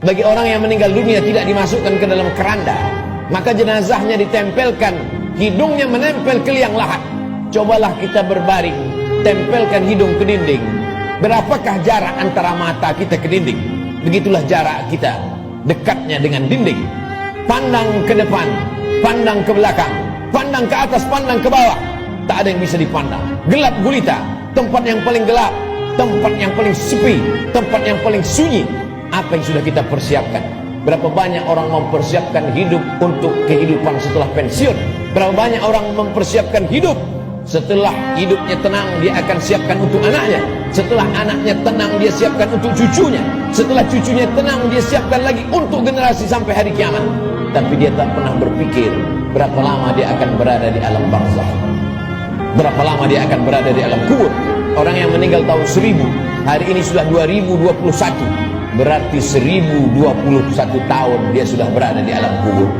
Bagi orang yang meninggal dunia tidak dimasukkan ke dalam keranda, maka jenazahnya ditempelkan, hidungnya menempel ke liang lahat. Cobalah kita berbaring, tempelkan hidung ke dinding. Berapakah jarak antara mata kita ke dinding? Begitulah jarak kita dekatnya dengan dinding. Pandang ke depan, pandang ke belakang, pandang ke atas, pandang ke bawah, tak ada yang bisa dipandang. Gelap gulita, tempat yang paling gelap, tempat yang paling sepi, tempat yang paling sunyi. Apa yang sudah kita persiapkan? Berapa banyak orang mempersiapkan hidup untuk kehidupan setelah pensiun? Berapa banyak orang mempersiapkan hidup setelah hidupnya tenang, dia akan siapkan untuk anaknya. Setelah anaknya tenang, dia siapkan untuk cucunya. Setelah cucunya tenang, dia siapkan lagi untuk generasi sampai hari kiamat. Tapi dia tak pernah berpikir berapa lama dia akan berada di alam barzakh, berapa lama dia akan berada di alam kubur. Orang yang meninggal tahun 1000, hari ini sudah 2021, berarti 1021 tahun dia sudah berada di alam kubur.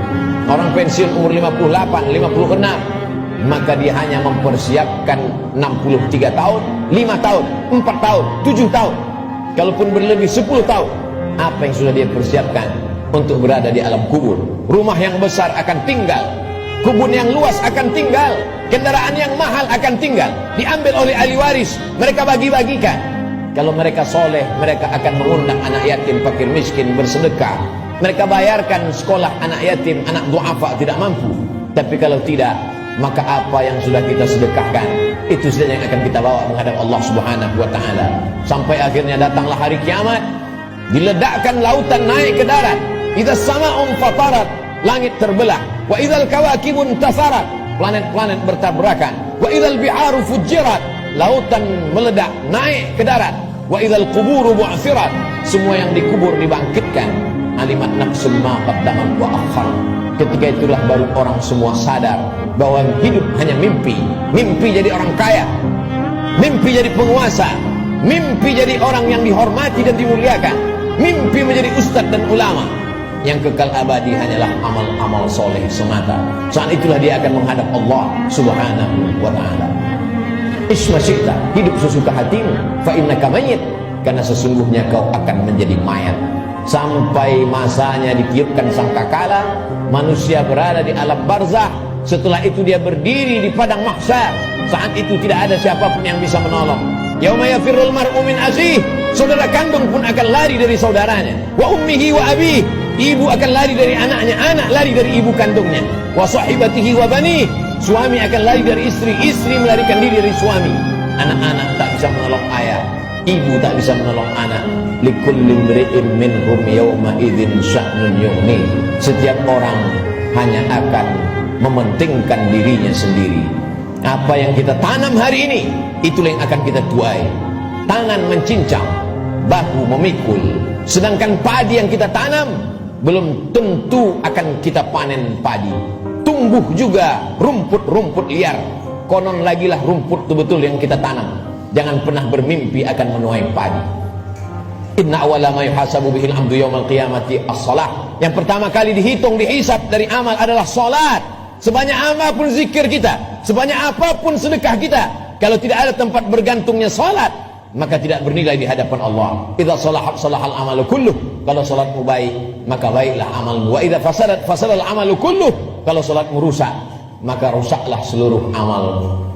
Orang pensiun umur 58, 56, maka dia hanya mempersiapkan 63 tahun, 5 tahun, 4 tahun, 7 tahun. Kalaupun berlebih 10 tahun, apa yang sudah dia persiapkan untuk berada di alam kubur? Rumah yang besar akan tinggal, kebun yang luas akan tinggal, kendaraan yang mahal akan tinggal, diambil oleh ahli waris, mereka bagi-bagikan. Kalau mereka soleh, mereka akan mengundang anak yatim, fakir miskin, bersedekah. Mereka bayarkan sekolah anak yatim, anak duafa tidak mampu. Tapi kalau tidak, maka apa yang sudah kita sedekahkan, itu saja yang akan kita bawa menghadap Allah Subhanahu wa ta'ala. Sampai akhirnya datanglah hari kiamat, diledakkan lautan naik ke darat. Idza sama'un fatarat, langit terbelah. Wa idzal kawakibun tasarat, planet-planet bertabrakan. Wa idzal biharu fujirat, lautan meledak naik ke darat. Wa idzal quburu bu'thirat, semua yang dikubur dibangkitkan. Alimat nafsun ma qaddamat wa akhar. Ketika itulah baru orang semua sadar bahwa hidup hanya mimpi. Mimpi jadi orang kaya, mimpi jadi penguasa, mimpi jadi orang yang dihormati dan dimuliakan, mimpi menjadi ustadz dan ulama. Yang kekal abadi hanyalah amal-amal soleh semata. Saat itulah dia akan menghadap Allah Subhanahu wa ta'ala. Isma syi'ta, hidup sesuka hatimu, fa innaka mayyit, karena sesungguhnya kau akan menjadi mayat. Sampai masanya ditiupkan sangkakala, manusia berada di alam barzakh. Setelah itu dia berdiri di padang mahsyar. Saat itu tidak ada siapapun yang bisa menolong. Yauma yafirrul mar'u min akhihi, saudara kandung pun akan lari dari saudaranya. Wa ummihi wa abihi, ibu akan lari dari anaknya, anak lari dari ibu kandungnya. Wa sahibatihi wa bani, suami akan lari dari istri, istri melarikan diri dari suami. Anak-anak tak bisa menolong ayah, ibu tak bisa menolong anak. Likulli imri'in minhum yawma idzin sya'nun yughni, setiap orang hanya akan mementingkan dirinya sendiri. Apa yang kita tanam hari ini, itulah yang akan kita tuai. Tangan mencincang, bahu memikul. Sedangkan padi yang kita tanam belum tentu akan kita panen padi. Tumbuh juga rumput-rumput liar. Konon lagilah rumput itu betul yang kita tanam. Jangan pernah bermimpi akan menuai padi. Inna awwala ma yuhasabu bihil 'abdu yaumal qiyamati as-shalah. Yang pertama kali dihitung, dihisab dari amal adalah salat. Sebanyak apapun zikir kita, sebanyak apapun sedekah kita, kalau tidak ada tempat bergantungnya salat, maka tidak bernilai di hadapan Allah. Idza salahat salahal amalu kulluh, kalau salatmu baik, maka baiklah amalmu. Wa idza fasadat fasadal amalu kulluh, kalau salatmu rusak, maka rusaklah seluruh amalmu.